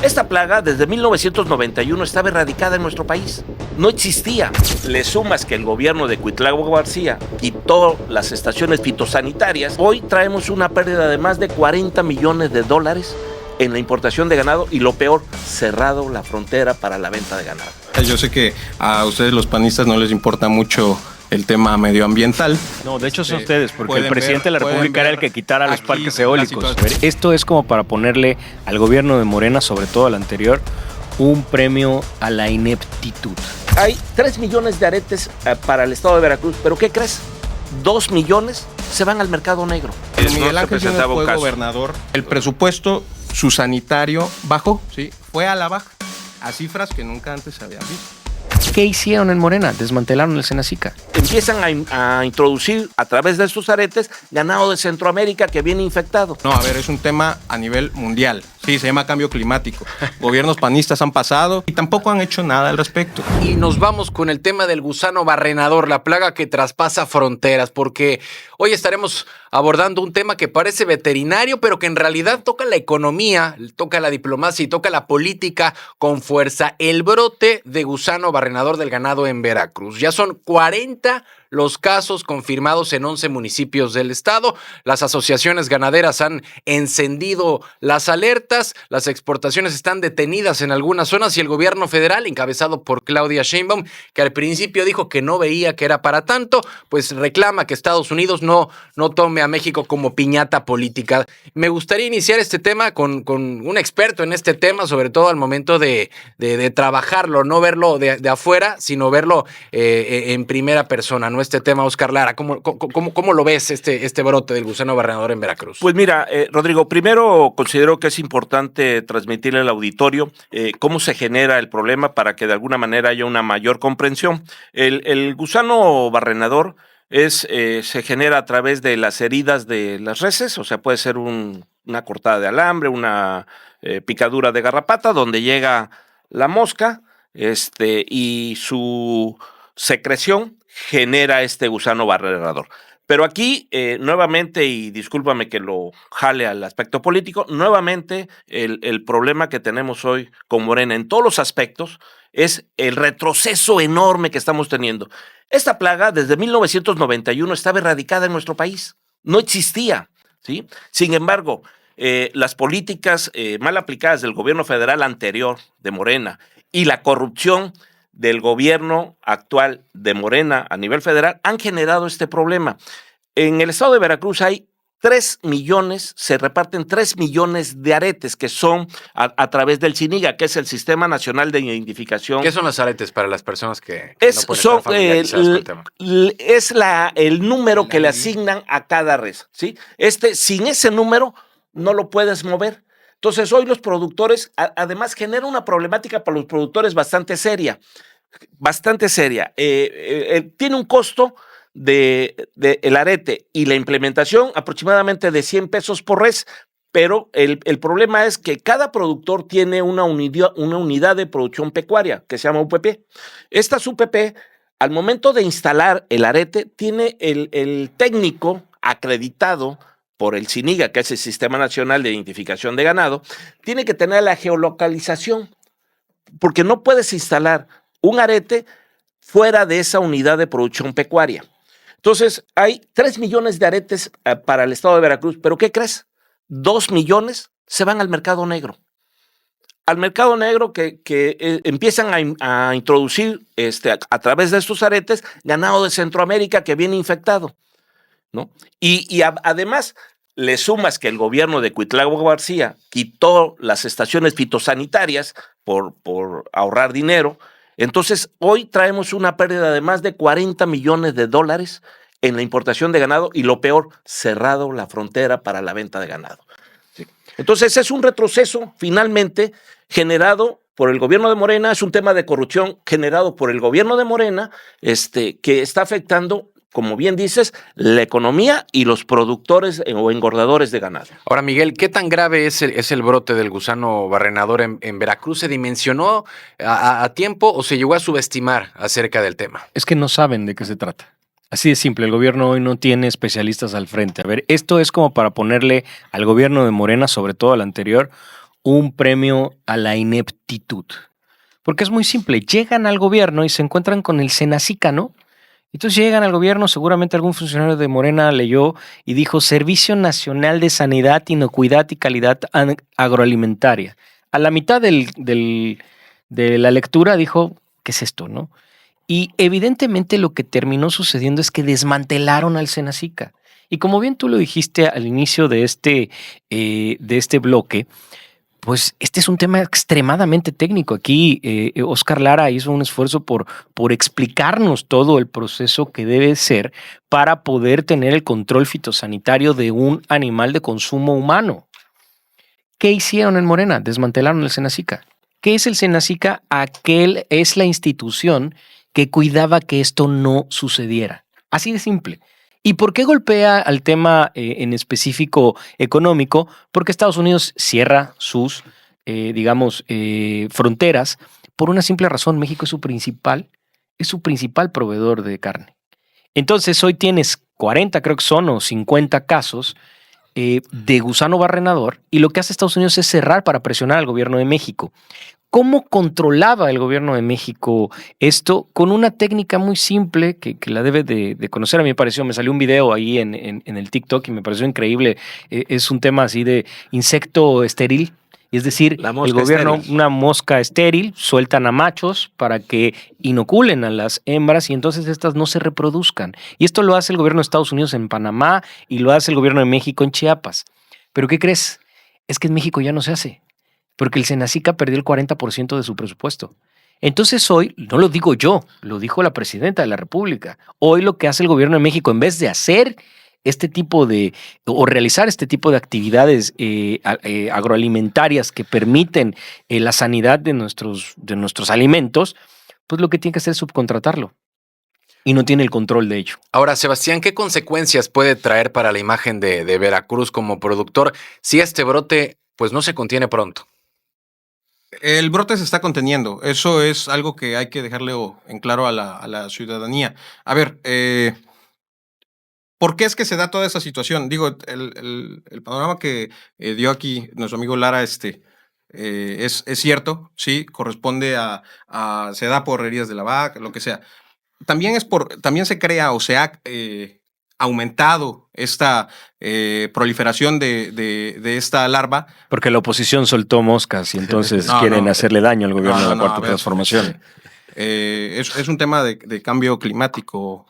Esta plaga desde 1991 estaba erradicada en nuestro país. No existía. Le sumas que el gobierno de Cuitlagua García quitó las estaciones fitosanitarias. Hoy traemos una pérdida de más de 40 millones de dólares en la importación de ganado y lo peor, cerrado la frontera para la venta de ganado. Yo sé que a ustedes los panistas no les importa mucho el tema medioambiental. No, de hecho son ustedes, porque el presidente de la República era el que quitara los parques eólicos. A ver, esto es como para ponerle al gobierno de Morena, sobre todo al anterior, un premio a la ineptitud. Hay 3 millones de aretes para el estado de Veracruz, pero ¿qué crees? 2 millones se van al mercado negro. Miguel Ángel Yunes fue gobernador. El presupuesto su sanitario bajó, ¿sí? Fue a la baja, a cifras que nunca antes se habían visto. ¿Qué hicieron en Morena? Desmantelaron el Senacica. Empiezan a introducir a través de estos aretes ganado de Centroamérica que viene infectado. No, a ver, es un tema a nivel mundial. Sí, se llama cambio climático. Gobiernos panistas han pasado y tampoco han hecho nada al respecto. Y nos vamos con el tema del gusano barrenador, la plaga que traspasa fronteras, porque hoy estaremos abordando un tema que parece veterinario, pero que en realidad toca la economía, toca la diplomacia y toca la política con fuerza. El brote de gusano barrenador del ganado en Veracruz. Ya son 40 los casos confirmados en 11 municipios del estado. Las asociaciones ganaderas han encendido las alertas, las exportaciones están detenidas en algunas zonas y el gobierno federal, encabezado por Claudia Sheinbaum, que al principio dijo que no veía que era para tanto, pues reclama que Estados Unidos no tome a México como piñata política. Me gustaría iniciar este tema con un experto en este tema, sobre todo al momento de trabajarlo, no verlo de afuera, sino verlo en primera persona, ¿no? Este tema, Oscar Lara, ¿cómo lo ves este brote del gusano barrenador en Veracruz? Pues mira, Rodrigo, primero considero que es importante transmitirle al auditorio cómo se genera el problema para que de alguna manera haya una mayor comprensión. El gusano barrenador se genera a través de las heridas de las reses, o sea, puede ser una cortada de alambre, una picadura de garrapata, donde llega la mosca y su secreción genera este gusano barrenador. Pero aquí, nuevamente, y discúlpame que lo jale al aspecto político, nuevamente el problema que tenemos hoy con Morena en todos los aspectos es el retroceso enorme que estamos teniendo. Esta plaga desde 1991 estaba erradicada en nuestro país, no existía, ¿sí? Sin embargo, las políticas mal aplicadas del gobierno federal anterior de Morena y la corrupción del gobierno actual de Morena a nivel federal han generado este problema. En el estado de Veracruz hay 3 millones, se reparten 3 millones de aretes que son a través del SINIGA, que es el Sistema Nacional de Identificación. ¿Qué son los aretes para las personas que no pueden estar familiarizadas con el tema? Es el número que le asignan a cada res, ¿sí? Sin ese número no lo puedes mover. Entonces hoy los productores, además genera una problemática para los productores bastante seria. Tiene un costo el arete y la implementación aproximadamente de 100 pesos por res, pero el problema es que cada productor tiene una unidad de producción pecuaria que se llama UPP. Estas UPP, al momento de instalar el arete, tiene el técnico acreditado por el SINIGA, que es el Sistema Nacional de Identificación de Ganado, tiene que tener la geolocalización, porque no puedes instalar un arete fuera de esa unidad de producción pecuaria. Entonces, hay 3 millones de aretes para el estado de Veracruz, pero ¿qué crees? 2 millones se van al mercado negro. Al mercado negro que empiezan a introducir a través de estos aretes ganado de Centroamérica que viene infectado, ¿no? Y además le sumas que el gobierno de Cuitlagua García quitó las estaciones fitosanitarias por ahorrar dinero. Entonces, hoy traemos una pérdida de más de 40 millones de dólares en la importación de ganado y lo peor, cerrado la frontera para la venta de ganado. Sí. Entonces, es un retroceso finalmente generado por el gobierno de Morena, es un tema de corrupción generado por el gobierno de Morena, que está afectando, como bien dices, la economía y los productores o engordadores de ganado. Ahora, Miguel, ¿qué tan grave es el brote del gusano barrenador en Veracruz? ¿Se dimensionó a tiempo o se llegó a subestimar acerca del tema? Es que no saben de qué se trata. Así de simple, el gobierno hoy no tiene especialistas al frente. A ver, esto es como para ponerle al gobierno de Morena, sobre todo al anterior, un premio a la ineptitud. Porque es muy simple, llegan al gobierno y se encuentran con el Senacica, ¿no? Entonces llegan al gobierno, seguramente algún funcionario de Morena leyó y dijo Servicio Nacional de Sanidad, Inocuidad y Calidad Agroalimentaria. A la mitad de la lectura dijo, ¿qué es esto, no? Y evidentemente lo que terminó sucediendo es que desmantelaron al Senacica. Y como bien tú lo dijiste al inicio de este bloque, pues este es un tema extremadamente técnico. Aquí Óscar Lara hizo un esfuerzo por explicarnos todo el proceso que debe ser para poder tener el control fitosanitario de un animal de consumo humano. ¿Qué hicieron en Morena? Desmantelaron el Senacica. ¿Qué es el Senacica? Es la institución que cuidaba que esto no sucediera. Así de simple. ¿Y por qué golpea al tema en específico económico? Porque Estados Unidos cierra sus, fronteras por una simple razón. México es su principal proveedor de carne. Entonces hoy tienes 40, creo que son, o 50 casos de gusano barrenador y lo que hace Estados Unidos es cerrar para presionar al gobierno de México. ¿Cómo controlaba el gobierno de México esto? Con una técnica muy simple que la debe de conocer. A mí me pareció, me salió un video ahí en el TikTok y me pareció increíble. Es un tema así de insecto estéril. Es decir, el gobierno, estéril. Una mosca estéril, sueltan a machos para que inoculen a las hembras y entonces estas no se reproduzcan. Y esto lo hace el gobierno de Estados Unidos en Panamá y lo hace el gobierno de México en Chiapas. ¿Pero qué crees? Es que en México ya no se hace. Porque el Senacica perdió el 40% de su presupuesto. Entonces hoy, no lo digo yo, lo dijo la presidenta de la República. Hoy lo que hace el gobierno de México, en vez de hacer realizar este tipo de actividades agroalimentarias que permiten la sanidad de nuestros alimentos, pues lo que tiene que hacer es subcontratarlo. Y no tiene el control de ello. Ahora, Sebastián, ¿qué consecuencias puede traer para la imagen de Veracruz como productor si este brote pues no se contiene pronto? El brote se está conteniendo. Eso es algo que hay que dejarle en claro a la ciudadanía. A ver, ¿por qué es que se da toda esa situación? Digo, el panorama que dio aquí nuestro amigo Lara es cierto, sí, corresponde se da por heridas de la vaca, lo que sea. También se crea o se ha aumentado esta proliferación de esta larva. Porque la oposición soltó moscas y entonces quieren hacerle daño al gobierno de la Cuarta Transformación. Es un tema de cambio climático,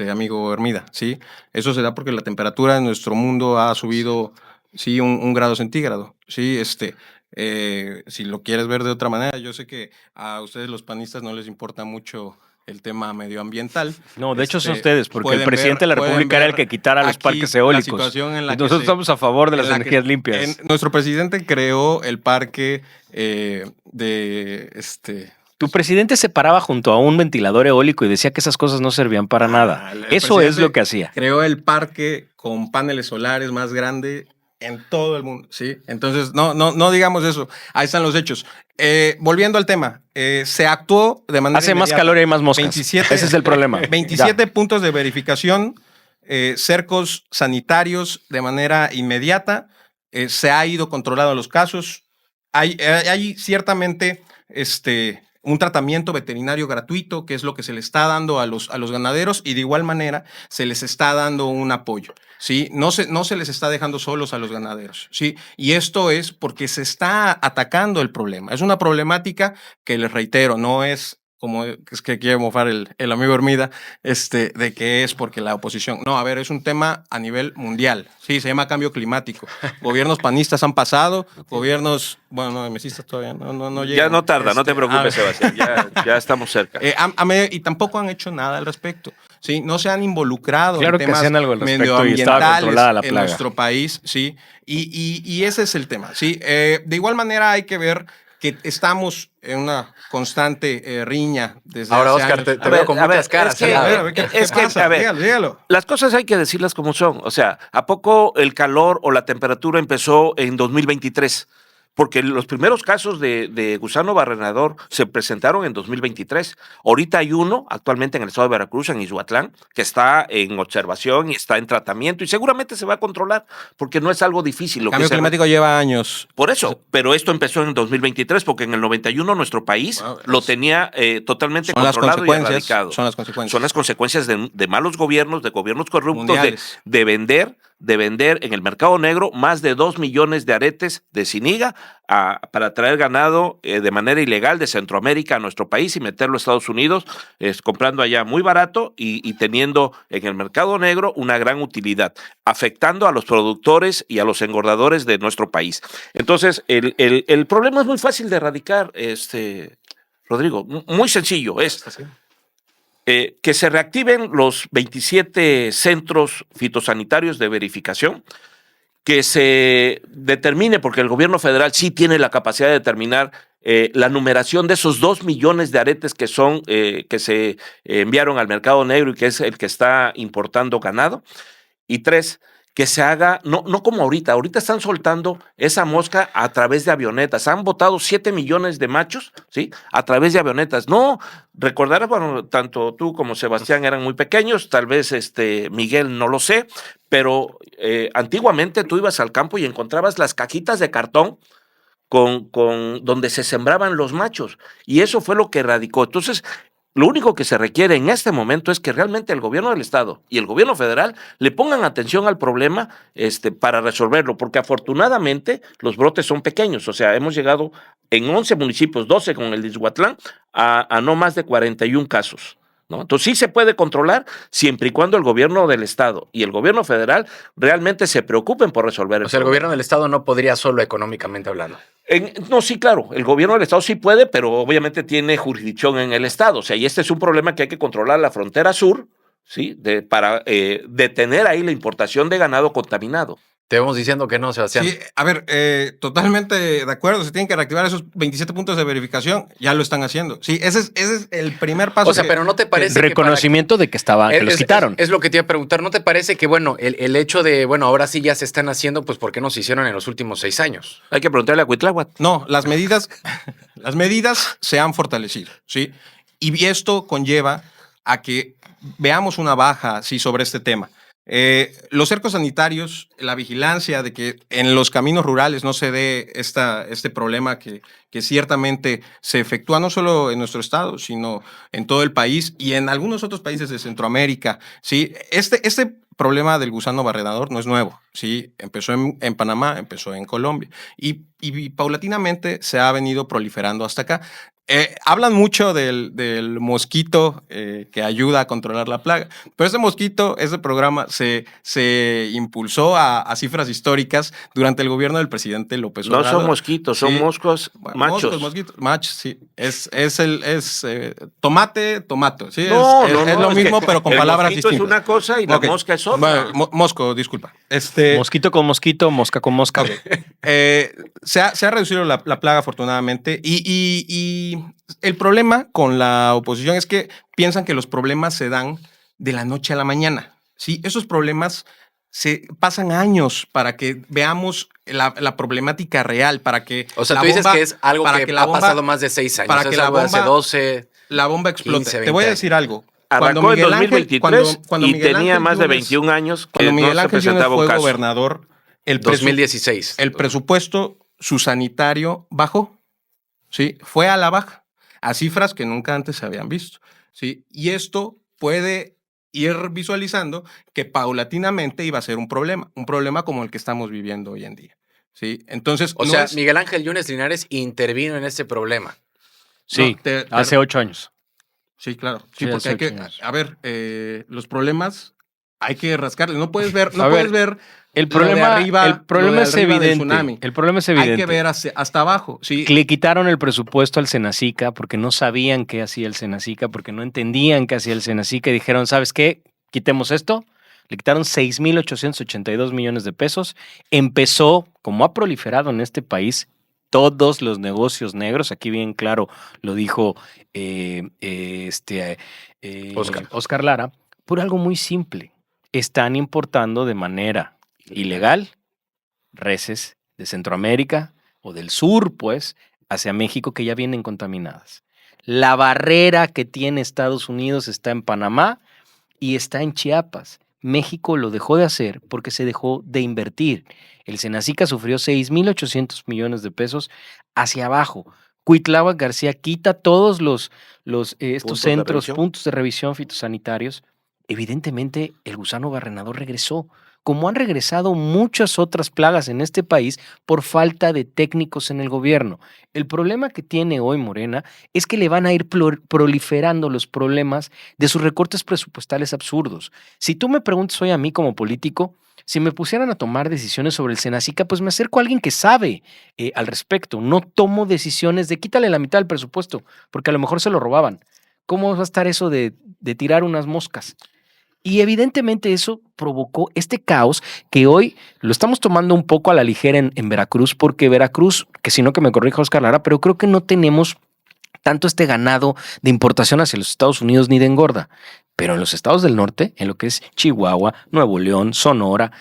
amigo Hermida, ¿sí? Eso se da porque la temperatura en nuestro mundo ha subido, sí, un grado centígrado, ¿sí? Si lo quieres ver de otra manera, yo sé que a ustedes los panistas no les importa mucho el tema medioambiental. No, de hecho son ustedes, porque el presidente de la República era el que quitara los parques eólicos. Nosotros estamos a favor de las energías limpias. Nuestro presidente creó el parque Tu presidente se paraba junto a un ventilador eólico y decía que esas cosas no servían para nada. Eso es lo que hacía. Creó el parque con paneles solares más grande en todo el mundo, ¿sí? Entonces, no digamos eso. Ahí están los hechos. Volviendo al tema, se actuó de manera Hace inmediata. Más calor y hay más moscas. Ese es el problema. 27 puntos de verificación, cercos sanitarios de manera inmediata. Se ha ido controlando los casos. Hay ciertamente un tratamiento veterinario gratuito, que es lo que se le está dando a los ganaderos, y de igual manera se les está dando un apoyo, ¿sí? No se les está dejando solos a los ganaderos, ¿sí? Y esto es porque se está atacando el problema. Es una problemática que, les reitero, no es como es que quiere mofar el amigo Hermida, de que es porque la oposición. No, a ver, es un tema a nivel mundial. Sí, se llama cambio climático. Gobiernos panistas han pasado, gobiernos, bueno, no, mesistas todavía no llegan. Ya no tarda, no te preocupes, Sebastián, ya estamos cerca. Y tampoco han hecho nada al respecto. Sí, no se han involucrado en temas medioambientales en nuestro país, sí, y ese es el tema, sí. De igual manera hay que ver que estamos en una constante riña desde ahora, hace Oscar, años. te veo con muchas caras. Dígalo. Las cosas hay que decirlas como son. O sea, ¿a poco el calor o la temperatura empezó en 2023? porque los primeros casos de gusano barrenador se presentaron en 2023. Ahorita hay uno actualmente en el estado de Veracruz, en Ixhuatlán, que está en observación y está en tratamiento y seguramente se va a controlar porque no es algo difícil. El cambio climático lleva años. Por eso, pero esto empezó en 2023 porque en el 91 nuestro país lo tenía totalmente controlado y erradicado. Son las consecuencias. Son las consecuencias de malos gobiernos, de gobiernos corruptos, de vender en el mercado negro más de 2 millones de aretes de ciniga para traer ganado de manera ilegal de Centroamérica a nuestro país y meterlo a Estados Unidos, comprando allá muy barato y teniendo en el mercado negro una gran utilidad, afectando a los productores y a los engordadores de nuestro país. Entonces, el problema es muy fácil de erradicar, Rodrigo, muy sencillo, es que se reactiven los 27 centros fitosanitarios de verificación, que se determine, porque el gobierno federal sí tiene la capacidad de determinar la numeración de esos 2 millones de aretes que son que se enviaron al mercado negro y que es el que está importando ganado. Y 3, que se haga, no como ahorita están soltando esa mosca a través de avionetas. Han botado 7 millones de machos, ¿sí? A través de avionetas. No, recordarás, bueno, tanto tú como Sebastián eran muy pequeños, tal vez Miguel no lo sé, pero antiguamente tú ibas al campo y encontrabas las cajitas de cartón con donde se sembraban los machos. Y eso fue lo que erradicó. Entonces, lo único que se requiere en este momento es que realmente el gobierno del Estado y el gobierno federal le pongan atención al problema para resolverlo, porque afortunadamente los brotes son pequeños. O sea, hemos llegado en 11 municipios, 12 con el de Ixhuatlán, a no más de 41 casos, ¿no? Entonces sí se puede controlar siempre y cuando el gobierno del Estado y el gobierno federal realmente se preocupen por resolver el O sea, el problema. gobierno del Estado no podría solo económicamente hablando. No, sí, claro, el gobierno del Estado sí puede, pero obviamente tiene jurisdicción en el Estado. O sea, y este es un problema que hay que controlar la frontera sur, ¿sí? Para detener ahí la importación de ganado contaminado. Te vamos diciendo que no, Sebastián. Sí, a ver, totalmente de acuerdo. Se tienen que reactivar esos 27 puntos de verificación. Ya lo están haciendo. Sí, ese es el primer paso. O sea, pero ¿no te parece reconocimiento de que los quitaron? Es lo que te iba a preguntar. ¿No te parece que, bueno, el hecho de, bueno, ahora sí ya se están haciendo, pues, ¿por qué no se hicieron en los últimos 6 años? Hay que preguntarle a Cuitláhuac. No, las medidas se han fortalecido, ¿sí? Y esto conlleva a que veamos una baja, sí, sobre este tema. Los cercos sanitarios, la vigilancia de que en los caminos rurales no se dé este problema que ciertamente se efectúa no solo en nuestro estado, sino en todo el país y en algunos otros países de Centroamérica. ¿Sí? Este problema del gusano barrenador no es nuevo. ¿Sí? Empezó en Panamá, empezó en Colombia y paulatinamente se ha venido proliferando hasta acá. Hablan mucho del mosquito que ayuda a controlar la plaga, pero ese programa se impulsó a cifras históricas durante el gobierno del presidente López Obrador. No son mosquitos, son moscos machos. Machos, sí. Es tomate, tomato. ¿sí? No, es lo mismo, pero con palabras distintas. El mosquito es una cosa y la mosca es otra. Bueno, mosco, disculpa. Mosquito con mosquito, mosca con mosca. Se ha reducido la plaga, afortunadamente, y el problema con la oposición es que piensan que los problemas se dan de la noche a la mañana. ¿Sí? Esos problemas pasan años para que veamos la problemática real, para que o sea, tú dices que es algo que ha pasado más de 6 años. Para que la bomba, hace 12, la bomba explote. 15, 20 Te voy a decir algo. Arrancó en 2023 cuando y Miguel tenía Ángel más de Yunes, 21 años que cuando no Miguel se Ángel Yunes presentaba un fue caso. gobernador, 2016. El presupuesto sanitario bajó. ¿Sí? Fue a la baja, a cifras que nunca antes se habían visto. ¿Sí? Y esto puede ir visualizando que paulatinamente iba a ser un problema como el que estamos viviendo hoy en día. ¿Sí? Entonces, o sea, Miguel Ángel Yunes Linares intervino en este problema. Sí, hace 8 años. Sí, claro. Sí, porque hay que, a ver, los problemas hay que rascarles. No puedes ver, el problema es evidente. El problema es evidente. Hay que ver hasta abajo. Sí. Le quitaron el presupuesto al Senacica porque no sabían qué hacía el Senacica, porque no entendían qué hacía el Senacica y dijeron, ¿sabes qué? Quitemos esto. Le quitaron 6,882 millones de pesos. Empezó, como ha proliferado en este país, todos los negocios negros. Aquí bien claro lo dijo Oscar Lara, por algo muy simple. Están importando de manera ilegal reses de Centroamérica o del sur, pues, hacia México que ya vienen contaminadas. La barrera que tiene Estados Unidos está en Panamá y está en Chiapas. México lo dejó de hacer porque se dejó de invertir. El Senacica sufrió 6,800 millones de pesos hacia abajo. Cuitláhuac García quita todos estos centros, puntos de revisión fitosanitarios. Evidentemente, el gusano barrenador regresó, como han regresado muchas otras plagas en este país por falta de técnicos en el gobierno. El problema que tiene hoy Morena es que le van a ir proliferando los problemas de sus recortes presupuestales absurdos. Si tú me preguntas hoy a mí como político, si me pusieran a tomar decisiones sobre el Senacica, pues me acerco a alguien que sabe al respecto. No tomo decisiones de quítale la mitad del presupuesto, porque a lo mejor se lo robaban. ¿Cómo va a estar eso de tirar unas moscas? Y evidentemente eso provocó este caos que hoy lo estamos tomando un poco a la ligera en Veracruz, porque Veracruz, que si no que me corrija Oscar Lara, pero creo que no tenemos tanto este ganado de importación hacia los Estados Unidos ni de engorda. Pero en los estados del norte, en lo que es Chihuahua, Nuevo León, Sonora,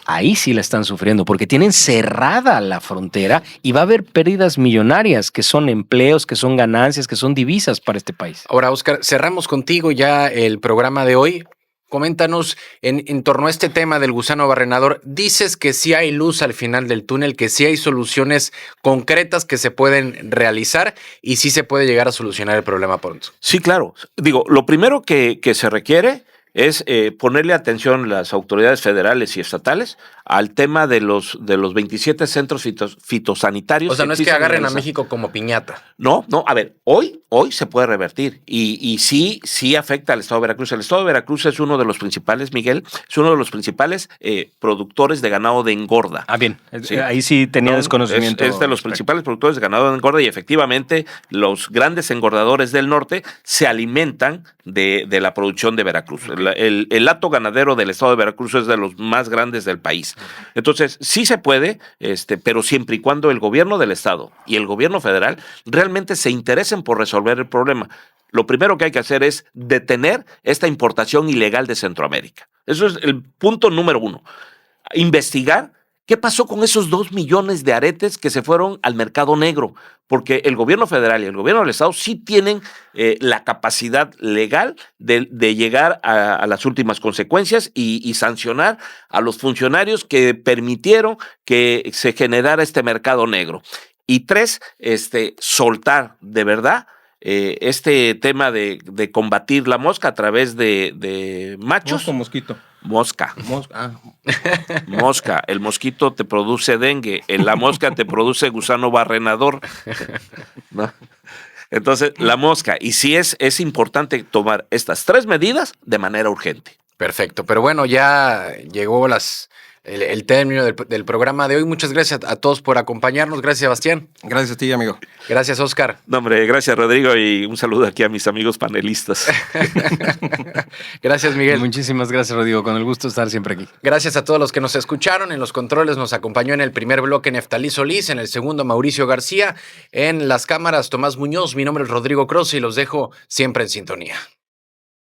ahí sí la están sufriendo porque tienen cerrada la frontera y va a haber pérdidas millonarias que son empleos, que son ganancias, que son divisas para este país. Ahora, Oscar, cerramos contigo ya el programa de hoy. Coméntanos en torno a este tema del gusano barrenador. Dices que sí hay luz al final del túnel, que sí hay soluciones concretas que se pueden realizar y sí se puede llegar a solucionar el problema pronto. Sí, claro. Digo, lo primero que se requiere es ponerle atención las autoridades federales y estatales al tema de los 27 centros fitosanitarios. O sea, no es que agarren a México como piñata. No, a ver, hoy se puede revertir y sí afecta al Estado de Veracruz. El Estado de Veracruz es uno de los principales, Miguel, es uno de los principales productores de ganado de engorda. Ah, bien, ¿Sí? Ahí sí tenía desconocimiento. Es de los principales productores de ganado de engorda y efectivamente los grandes engordadores del norte se alimentan de la producción de Veracruz. El hato ganadero del Estado de Veracruz es de los más grandes del país. Entonces, sí se puede, pero siempre y cuando el gobierno del Estado y el gobierno federal realmente se interesen por resolver el problema. Lo primero que hay que hacer es detener esta importación ilegal de Centroamérica. Eso es el punto número 1. Investigar qué pasó con esos 2 millones de aretes que se fueron al mercado negro, porque el gobierno federal y el gobierno del Estado sí tienen la capacidad legal de llegar a las últimas consecuencias y sancionar a los funcionarios que permitieron que se generara este mercado negro. Y 3, soltar de verdad este tema de combatir la mosca a través de machos. Mosco, mosquito. Mosca. Mosca. El mosquito te produce dengue. La mosca te produce gusano barrenador. ¿No? Entonces, la mosca. Y sí es importante tomar estas 3 medidas de manera urgente. Perfecto. Pero bueno, ya llegó el término del programa de hoy. Muchas gracias a todos por acompañarnos. Gracias, Sebastián. Gracias a ti, amigo. Gracias, Oscar. No, hombre, gracias, Rodrigo, y un saludo aquí a mis amigos panelistas. Gracias, Miguel. Muchísimas gracias, Rodrigo. Con el gusto de estar siempre aquí. Gracias a todos los que nos escucharon. En los controles nos acompañó en el primer bloque Neftalí Solís, en el segundo Mauricio García, en las cámaras Tomás Muñoz. Mi nombre es Rodrigo Croce y los dejo siempre en sintonía.